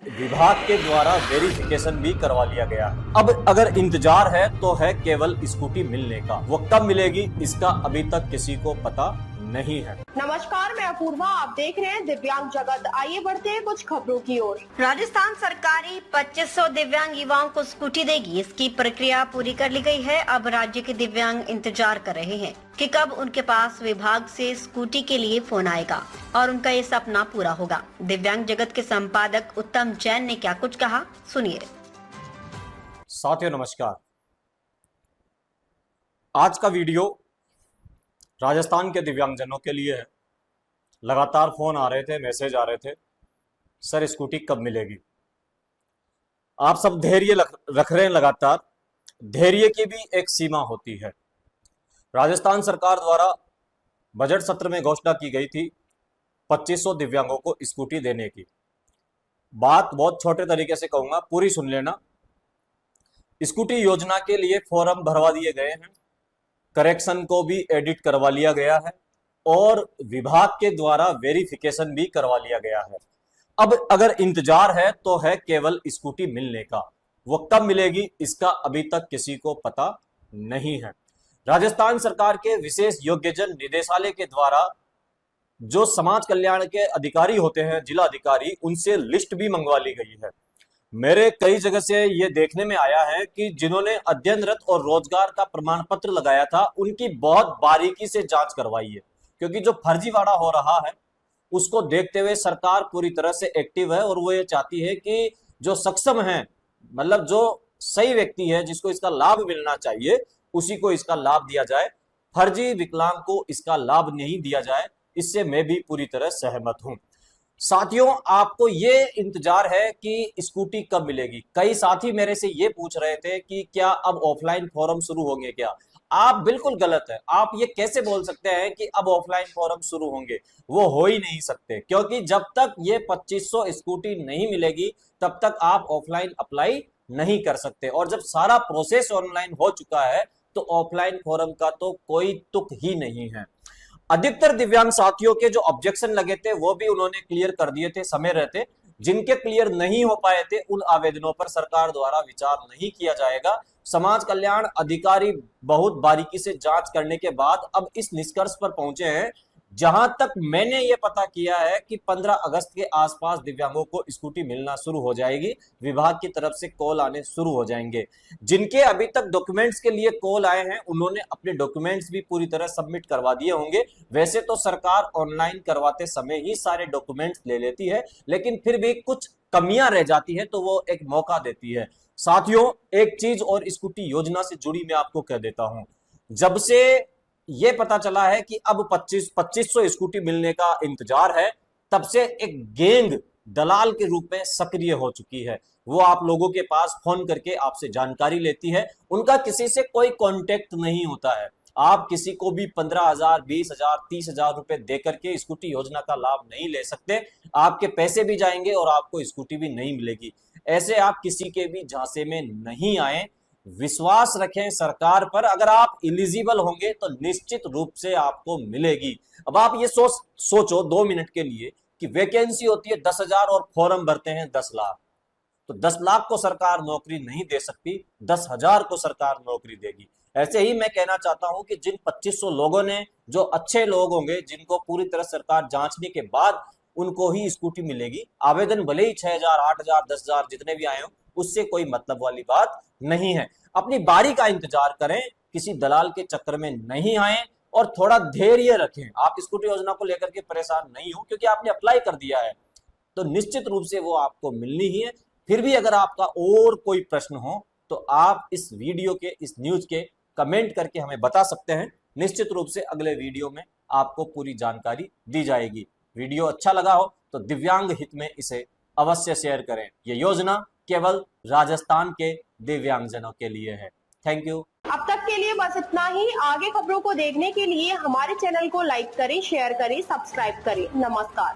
विभाग के द्वारा वेरिफिकेशन भी करवा लिया गया है। अब अगर इंतजार है तो है केवल स्कूटी मिलने का। वो कब मिलेगी इसका अभी तक किसी को पता नहीं है। नमस्कार, मैं अपूर्वा, आप देख रहे हैं दिव्यांग जगत। आइए बढ़ते हैं कुछ खबरों की ओर। राजस्थान सरकारी 2500 दिव्यांग युवाओं को स्कूटी देगी। इसकी प्रक्रिया पूरी कर ली गई है। अब राज्य के दिव्यांग इंतजार कर रहे हैं कि कब उनके पास विभाग से स्कूटी के लिए फोन आएगा और उनका ये सपना पूरा होगा। दिव्यांग जगत के संपादक उत्तम जैन ने क्या कुछ कहा, सुनिए। साथियों नमस्कार। आज का वीडियो राजस्थान के दिव्यांगजनों के लिए है। लगातार फोन आ रहे थे, मैसेज आ रहे थे, सर स्कूटी कब मिलेगी। आप सब धैर्य रख रहे हैं। लगातार धैर्य की भी एक सीमा होती है। राजस्थान सरकार द्वारा बजट सत्र में घोषणा की गई थी 2500 दिव्यांगों को स्कूटी देने की। बात बहुत छोटे तरीके से कहूंगा, पूरी सुन लेना। स्कूटी योजना के लिए फॉर्म भरवा दिए गए हैं, करेक्शन को भी एडिट करवा लिया गया है और विभाग के द्वारा वेरिफिकेशन भी करवा लिया गया है। अब अगर इंतजार है तो है केवल स्कूटी मिलने का। वो कब मिलेगी इसका अभी तक किसी को पता नहीं है। राजस्थान सरकार के विशेष योग्यजन निदेशालय के द्वारा जो समाज कल्याण के अधिकारी होते हैं, जिला अधिकारी, उनसे लिस्ट भी मंगवा ली गई है। मेरे कई जगह से ये देखने में आया है कि जिन्होंने अध्ययनरत और रोजगार का प्रमाण पत्र लगाया था, उनकी बहुत बारीकी से जांच करवाई है, क्योंकि जो फर्जीवाड़ा हो रहा है उसको देखते हुए सरकार पूरी तरह से एक्टिव है और वो ये चाहती है कि जो सक्षम है, मतलब जो सही व्यक्ति है, जिसको इसका लाभ मिलना चाहिए, उसी को इसका लाभ दिया जाए। फर्जी विकलांग को इसका लाभ नहीं दिया जाए, इससे मैं भी पूरी तरह सहमत हूं। साथियों, आपको ये इंतजार है कि स्कूटी कब मिलेगी। कई साथी मेरे से ये पूछ रहे थे कि क्या अब ऑफलाइन फॉर्म शुरू होंगे क्या। आप बिल्कुल गलत है। आप ये कैसे बोल सकते हैं कि अब ऑफलाइन फॉर्म शुरू होंगे। वो हो ही नहीं सकते, क्योंकि जब तक ये 2500 स्कूटी नहीं मिलेगी तब तक आप ऑफलाइन अप्लाई नहीं कर सकते। और जब सारा प्रोसेस ऑनलाइन हो चुका है तो ऑफलाइन फॉर्म का तो कोई तुक ही नहीं है। अधिकतर दिव्यांग साथियों के जो ऑब्जेक्शन लगे थे वो भी उन्होंने क्लियर कर दिए थे समय रहते। जिनके क्लियर नहीं हो पाए थे उन आवेदनों पर सरकार द्वारा विचार नहीं किया जाएगा। समाज कल्याण अधिकारी बहुत बारीकी से जांच करने के बाद अब इस निष्कर्ष पर पहुंचे हैं, जहां तक मैंने ये पता किया है कि 15 अगस्त के आसपास दिव्यांगों को स्कूटी मिलना शुरू हो जाएगी। विभाग की तरफ से कॉल आने शुरू हो जाएंगे। जिनके अभी तक डॉक्यूमेंट्स के लिए कॉल आए हैं उन्होंने अपने डॉक्यूमेंट्स भी पूरी तरह सबमिट करवा दिए होंगे। वैसे तो सरकार ऑनलाइन करवाते समय ही सारे डॉक्यूमेंट्स ले लेती है, लेकिन फिर भी कुछ कमियां रह जाती है तो वो एक मौका देती है। साथियों, एक चीज और स्कूटी योजना से जुड़ी मैं आपको कह देता हूं। जब से ये पता चला है कि अब 2500 स्कूटी मिलने का इंतजार है, तब से एक गैंग दलाल के रूप में सक्रिय हो चुकी है। वो आप लोगों के पास फोन करके आपसे जानकारी लेती है। उनका किसी से कोई कांटेक्ट नहीं होता है। आप किसी को भी 15,000, 20,000, 30,000 रुपए देकर के स्कूटी योजना का लाभ नहीं ले सकते। आपके पैसे भी जाएंगे और आपको स्कूटी भी नहीं मिलेगी। ऐसे आप किसी के भी झांसे में नहीं आए। विश्वास रखें सरकार पर। अगर आप एलिजिबल होंगे तो निश्चित रूप से आपको मिलेगी। अब आप ये सोचो 2 मिनट के लिए कि वैकेंसी होती है 10,000 और फॉर्म भरते हैं 10 लाख। तो 10 लाख को सरकार नौकरी नहीं दे सकती, 10,000 को सरकार नौकरी देगी। ऐसे ही मैं कहना चाहता हूं कि जिन 2500 लोगों ने, जो अच्छे लोग होंगे, जिनको पूरी तरह सरकार जांचने के बाद उनको ही स्कूटी मिलेगी। आवेदन भले ही 6,000, 8,000, 10,000 जितने भी आए हो, उससे कोई मतलब वाली बात नहीं है। अपनी बारी का इंतजार करें, किसी दलाल के चक्कर में नहीं आए और थोड़ा धैर्य रखें। आप स्कूटी योजना को लेकर के परेशान नहीं हो, क्योंकि आपने अप्लाई कर दिया है तो निश्चित रूप से वो आपको मिलनी ही है। फिर भी अगर आपका और कोई प्रश्न हो तो आप इस वीडियो के, इस न्यूज के कमेंट करके हमें बता सकते हैं। निश्चित रूप से अगले वीडियो में आपको पूरी जानकारी दी जाएगी। वीडियो अच्छा लगा हो तो दिव्यांग हित में इसे अवश्य शेयर करें। यह योजना केवल राजस्थान के दिव्यांगजनों के लिए है। Thank you. अब तक के लिए बस इतना ही। आगे खबरों को देखने के लिए हमारे चैनल को लाइक करें, शेयर करें, सब्सक्राइब करें। नमस्कार।